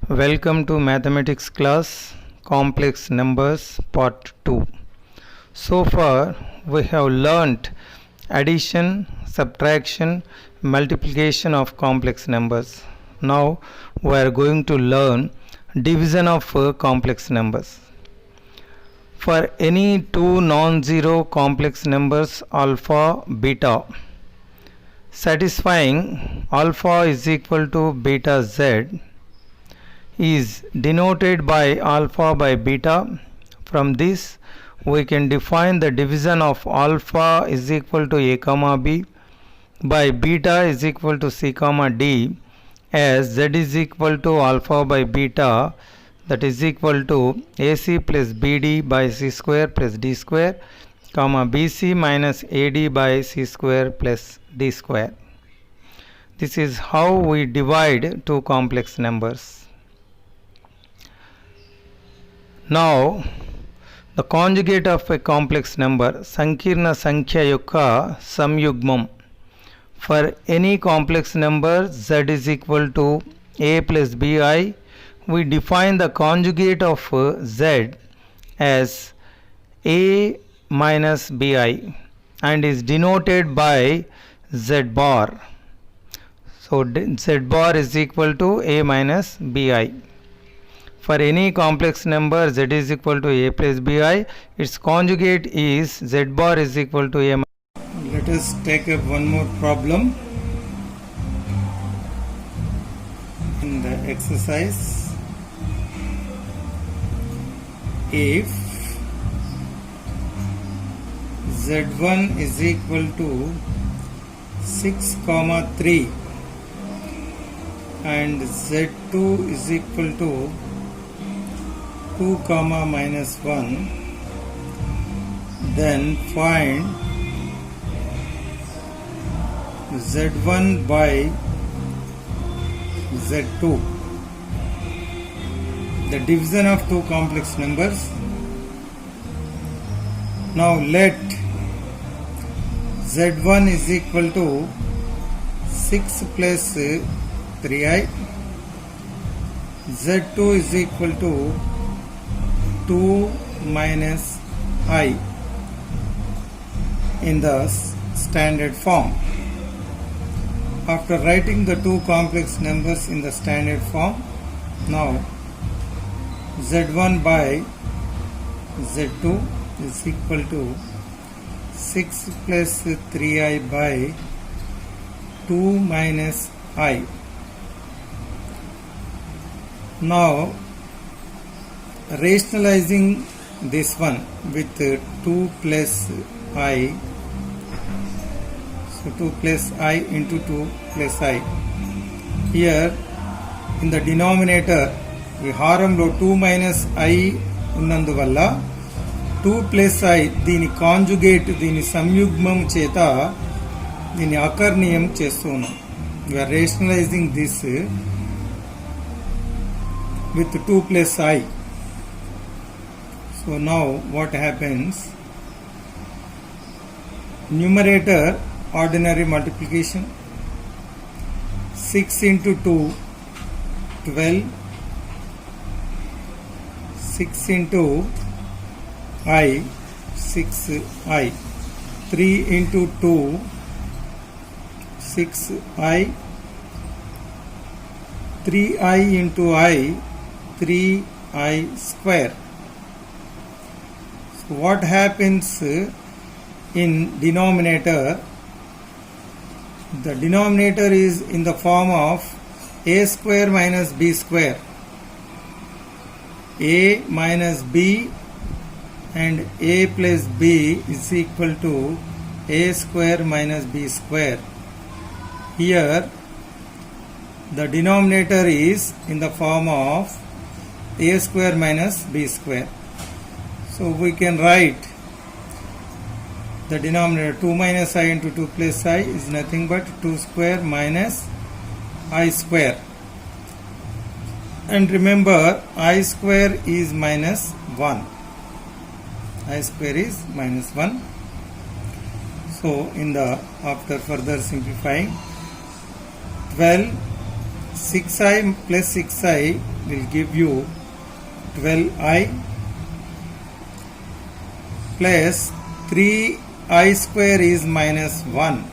Welcome to mathematics class complex numbers part 2. So far we have learnt addition, subtraction, multiplication of complex numbers. Now we are going to learn division of complex numbers. For any two non-zero complex numbers alpha, beta, satisfying alpha is equal to beta z is denoted by alpha by beta. From this we can define the division of alpha is equal to a comma b by beta is equal to c comma d as z is equal to alpha by beta, that is equal to ac plus bd by c square plus d square comma bc minus ad by c square plus d square. This is how we divide two complex numbers. Now the conjugate of a complex number, sankirna sankhya yokka samyugmam. For any complex number z is equal to a plus bi, we define the conjugate of z as a minus bi and is denoted by z bar. So z bar is equal to a minus bi. For any complex number z is equal to a plus bi, its conjugate is z bar is equal to a. Let us take up one more problem in the exercise. If z1 is equal to 6 comma 3 and z2 is equal to 2 comma minus 1, then find z1 by z2, the division of two complex numbers. Now let z1 is equal to 6 plus 3i, z2 is equal to 2 minus I in the standard form. After writing the two complex numbers in the standard form, now z1 by z2 is equal to 6 plus 3i by 2 minus I. Now rationalizing this one with 2 plus I, so 2 plus I into 2 plus I. Here in the denominator ఈ హారంలో 2 minus I ఉన్నందువల్ల 2 plus I దీని conjugate, దీని సంయుగ్మం చేత దీన్ని అకర్ణీయం చేస్తూ ఉన్నాం. We are rationalizing this with 2 plus I. So now what happens? Numerator ordinary multiplication, 6 into 2 12, 6 into I 6I, 3 into 2 6I, 3I into I 3I square. What happens in denominator? The denominator is in the form of a square minus b square. A minus b and a plus b is equal to a square minus b square. Here the denominator is in the form of a square minus b square. So we can write the denominator 2 minus I into 2 plus I is nothing but 2 square minus I square. And remember I square is minus 1. I square is minus 1. So in the after further simplifying, 12 6i plus 6i will give you 12i plus 3i square is minus 1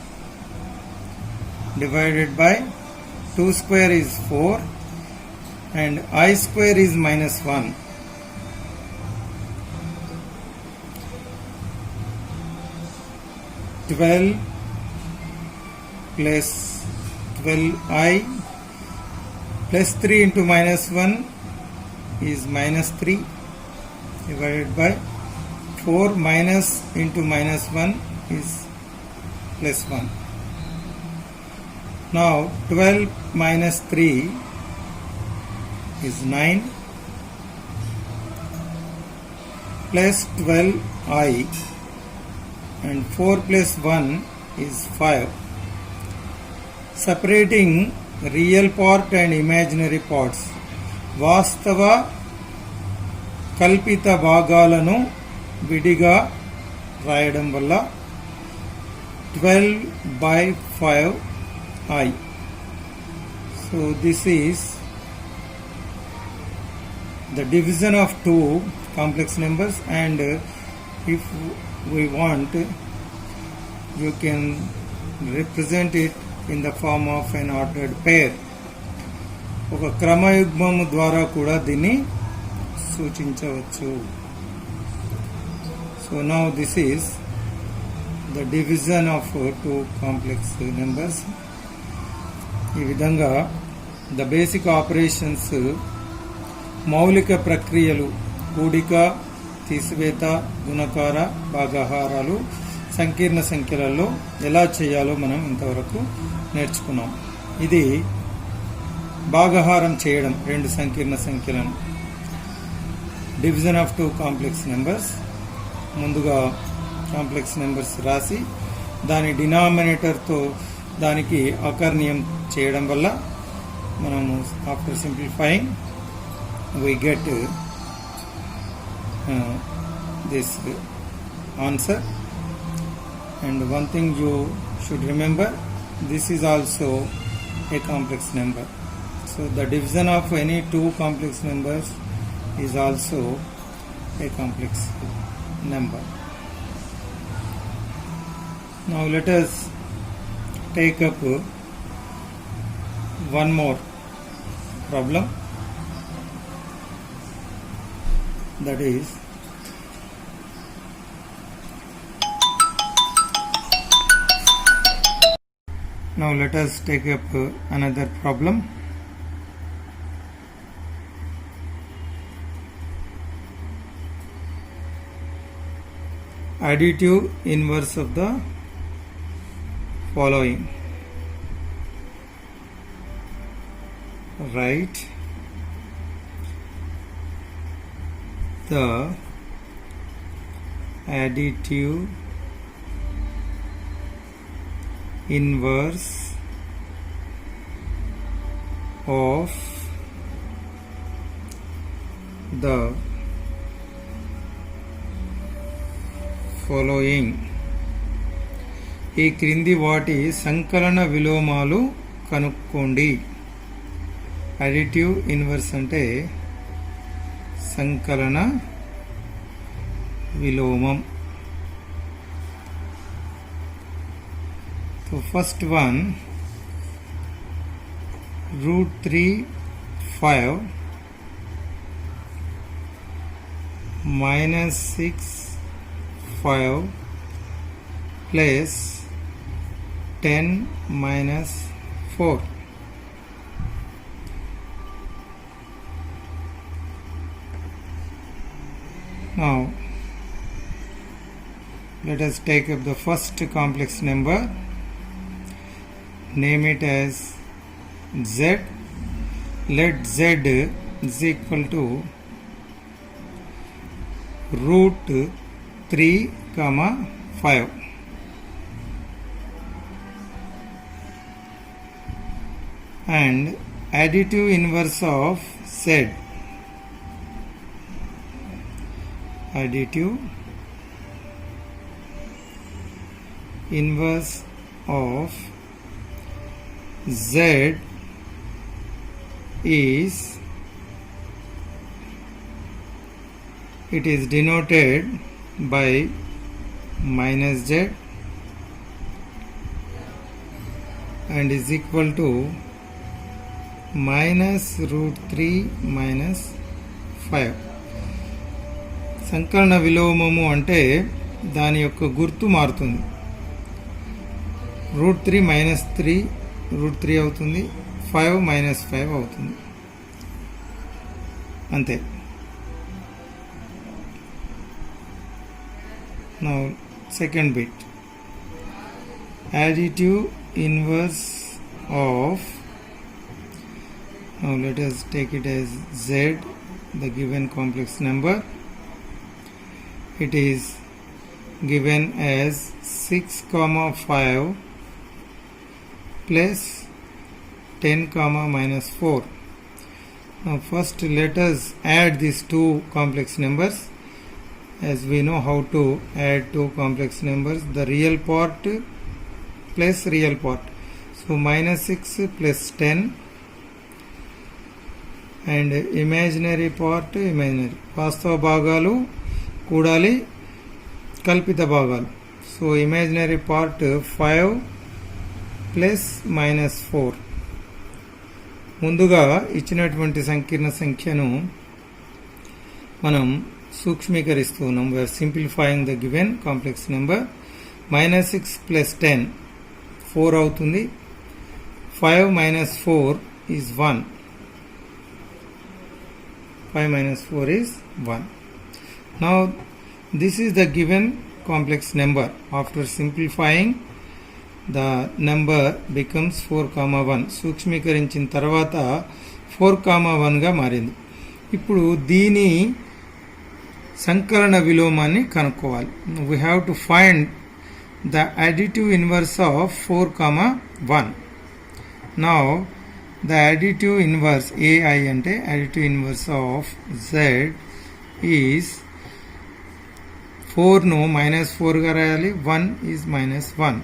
divided by 2 square is 4 and I square is minus 1. Twelve plus 12i plus 3 into minus 1 is minus 3 divided by 4 minus into minus 1 is plus 1. Now 12 minus 3 is 9 plus 12i and 4 plus 1 is 5. Separating real part and imaginary parts. వాస్తవ కల్పిత భాగాలను విడిగా రాయడం వల్ల 12 by 5i. So this is the division of two complex numbers, and if we want, you can represent it in the form of an ordered pair. ఒక క్రమయుగ్మము ద్వారా కూడా దీన్ని సూచించవచ్చు. So now this is the division of two complex numbers. ఈ విధంగా the basic operations, మౌలిక ప్రక్రియలు, కూడిక, తీసివేత, గుణకార, భాగాహారాలు సంకీర్ణ సంఖ్యలలో ఎలా చేయాలో మనం ఇంతవరకు నేర్చుకున్నాం. ఇది భాగాహారం చేయడం రెండు సంకీర్ణ సంఖ్యలను, division of two complex numbers. ముందుగా కాంప్లెక్స్ నెంబర్స్ రాసి దాని డినామినేటర్తో దానికి అకర్ణీయం చేయడం వల్ల మనము after simplifying we get this answer. And one thing you should remember, this is also a complex number. So the division of any two complex numbers is also a complex number. Now let us take up one more problem, that is now let us take up another problem. Additive inverse of the following. Write the additive inverse of the following. ఈ క్రింది వాటి సంకలన విలోమాలు కనుక్కోండి. Additive inverse అంటే సంకలన విలోమం. So first one, √3 5 minus 6 5 plus 10 minus 4. Now let us take up the first complex number, name it as z. Let z is equal to √3, 5. And additive inverse of z. Additive inverse of z is, it is denoted by minus z and is equal to minus root 3 minus 5. సంకలన విలోమము అంటే దాని యొక్క గుర్తు మారుతుంది. Route 3 minus 3 route 3 అవుతుంది, 5 minus 5 అవుతుంది, అంతే. Now second bit, additive inverse of, now let us take it as z, the given complex number. It is given as 6 comma 5 plus 10 comma minus 4. Now first let us add these two complex numbers. As we know how to add two complex numbers, the real part plus real part. So minus 6 plus 10 and imaginary part imaginary. వాస్తవ భాగాలు కూడాలి కల్పిత భాగాలు. So imaginary part 5 plus minus 4. ముందుగా ఇచ్చినటువంటి సంకీర్ణ సంఖ్యను మనం సూక్ష్మీకరిస్తూ ఉన్నాం. We are simplifying the given complex number. minus 6 plus 10 4 అవుతుంది. 5 minus 4 is 1. 5 minus 4 is 1. Now this is the given complex number. After simplifying, the number becomes 4 comma 1. సూక్ష్మీకరించిన తర్వాత 4 comma 1 గా మారింది. ఇప్పుడు దీని సంకలన విలోమాన్ని కనుక్కోవాలి. We have to find the additive inverse of 4 comma 1. Now the additive inverse AI అంటే additive inverse of z is 4 ను minus 4 గా రాయాలి, 1 is minus 1.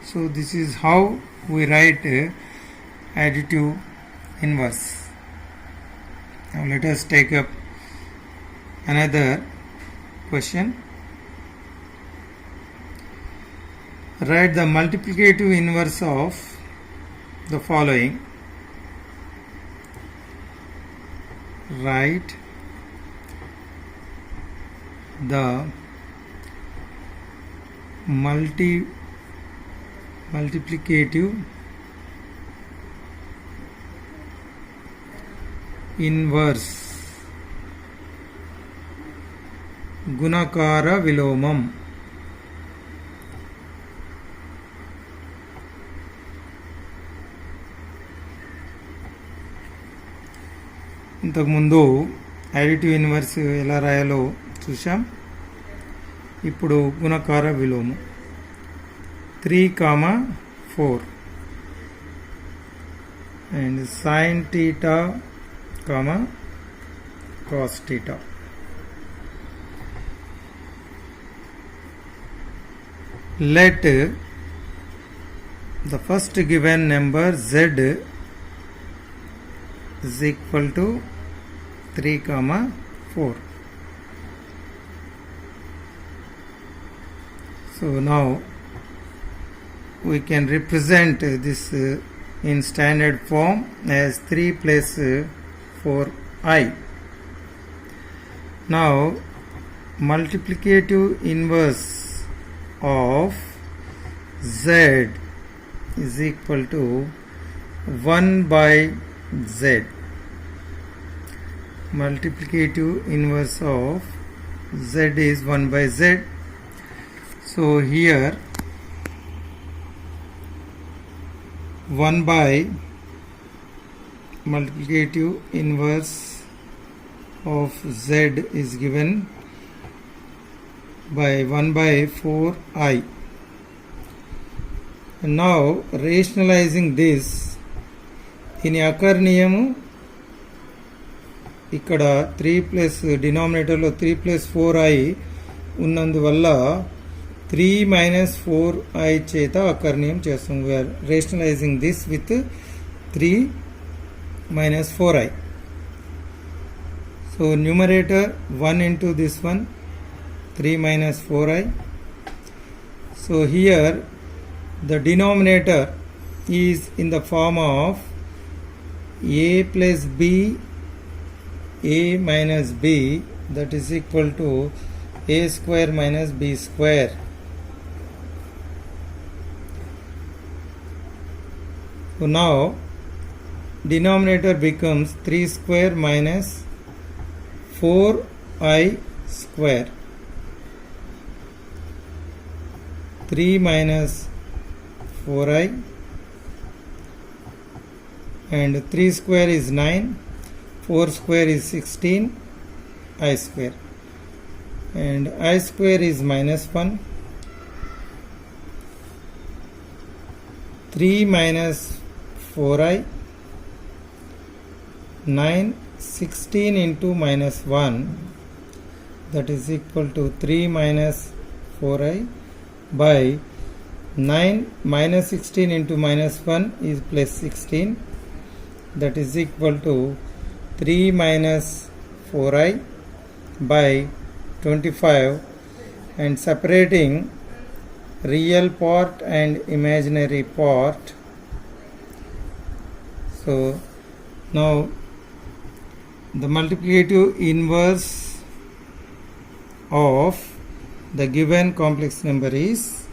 So this is how we write additive inverse. Now let us take up another question. Write the multiplicative inverse of the following. Write the multiplicative inverse గుణకార విలోమం. ఇంతకుముందు additive inverse ఎలా రాయాలో చూసాం. ఇప్పుడు గుణకార విలోమం 3 comma 4 and sin theta comma cos theta. Let the first given number z is equal to 3 comma 4. So now we can represent this in standard form as 3 plus 4i. Now multiplicative inverse of z is equal to 1 by z. Multiplicative inverse of z is 1 by z. So here 1 by multiplicative inverse of z is given by 1 by 4i. And now rationalizing this, దీని అకర్ణీయము ఇక్కడ 3 plus డినామినేటర్లో 3 plus 4i ఉన్నందువల్ల 3 minus 4i చేత అకర్ణీయం చేస్తాం. We are rationalizing this with 3 minus 4i. So numerator 1 into this one, 3 minus 4i. So here the denominator is in the form of a plus b, a minus b, that is equal to a square minus b square. So now denominator becomes 3 square minus 4i square. 3 minus 4i, and 3 square is 9, 4 square is 16, I square, and I square is minus 1. 3 minus 4i, 9, 16 into minus 1, that is equal to 3 minus 4i by 9 minus 16 into minus 1 is plus 16, that is equal to 3 minus 4i by 25, and separating real part and imaginary part. So now the multiplicative inverse of the given complex number is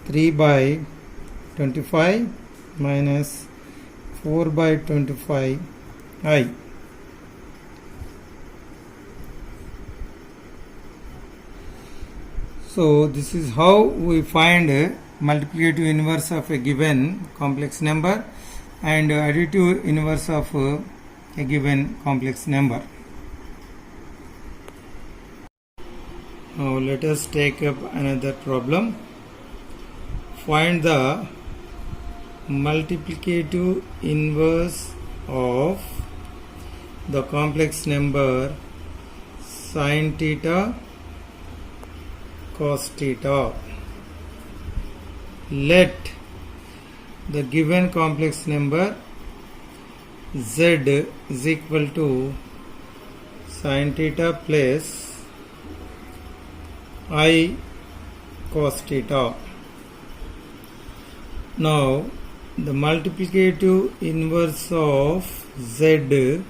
3 by 25 minus 4 by 25i. So this is how we find multiplicative inverse of a given complex number and additive inverse of a given complex number. Now let us take up another problem. Find the multiplicative inverse of the complex number sin theta cos theta. Let the given complex number z is equal to sin theta plus I cos theta. Now the multiplicative inverse of z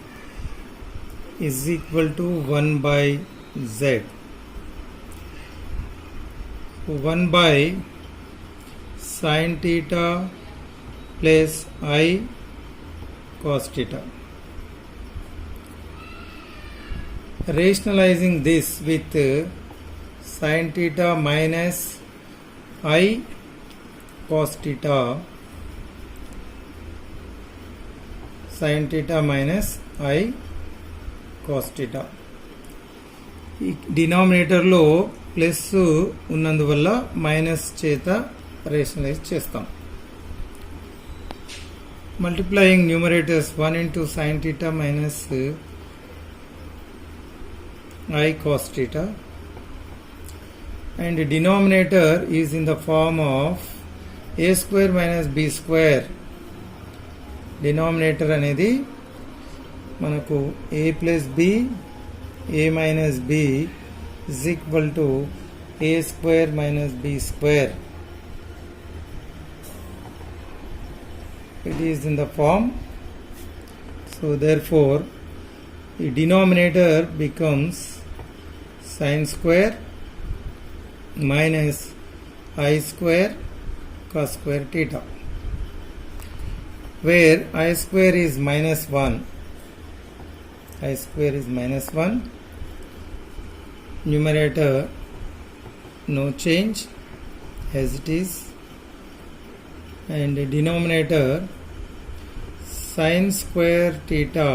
is equal to 1 by z. 1 by sin theta plus I cos theta. Rationalizing this with sin theta minus I cos theta, sin theta minus I cos theta. ఈ డినామినేటర్లో plus ఉన్నందువల్ల minus చేత rationalise చేస్తాం. Multiplying numerators 1 into sin theta minus I cos theta, and denominator is in the form of a square minus b square. Denominator అనేది మనకు a plus b, a minus b is equal to a square minus b square. It is in the form. So therefore the denominator becomes sin square minus I square cos square theta, where I square is minus 1. I square is minus 1. Numerator no change as it is, and denominator sin square theta,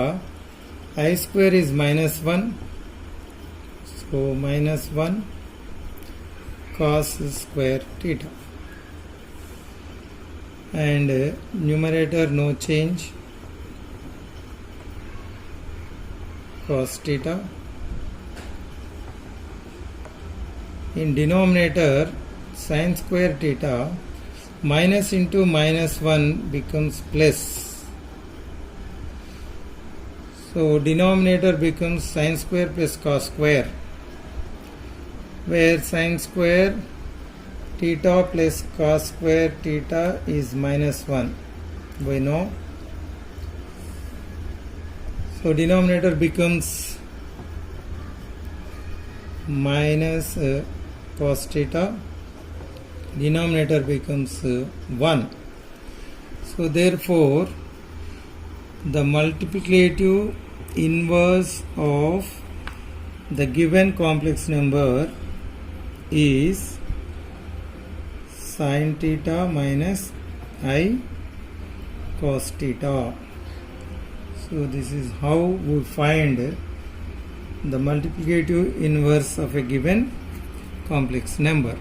I square is minus 1, so minus 1 cos square theta, and numerator no change, cos theta. In denominator sin square theta, minus into minus 1 becomes plus, So denominator becomes sin square plus cos square, where sin square theta plus cos square theta is minus 1. We know. So denominator becomes minus cos theta, denominator becomes 1. So therefore the multiplicative inverse of the given complex number is sin theta minus I cos theta. So this is how we find the multiplicative inverse of a given complex number.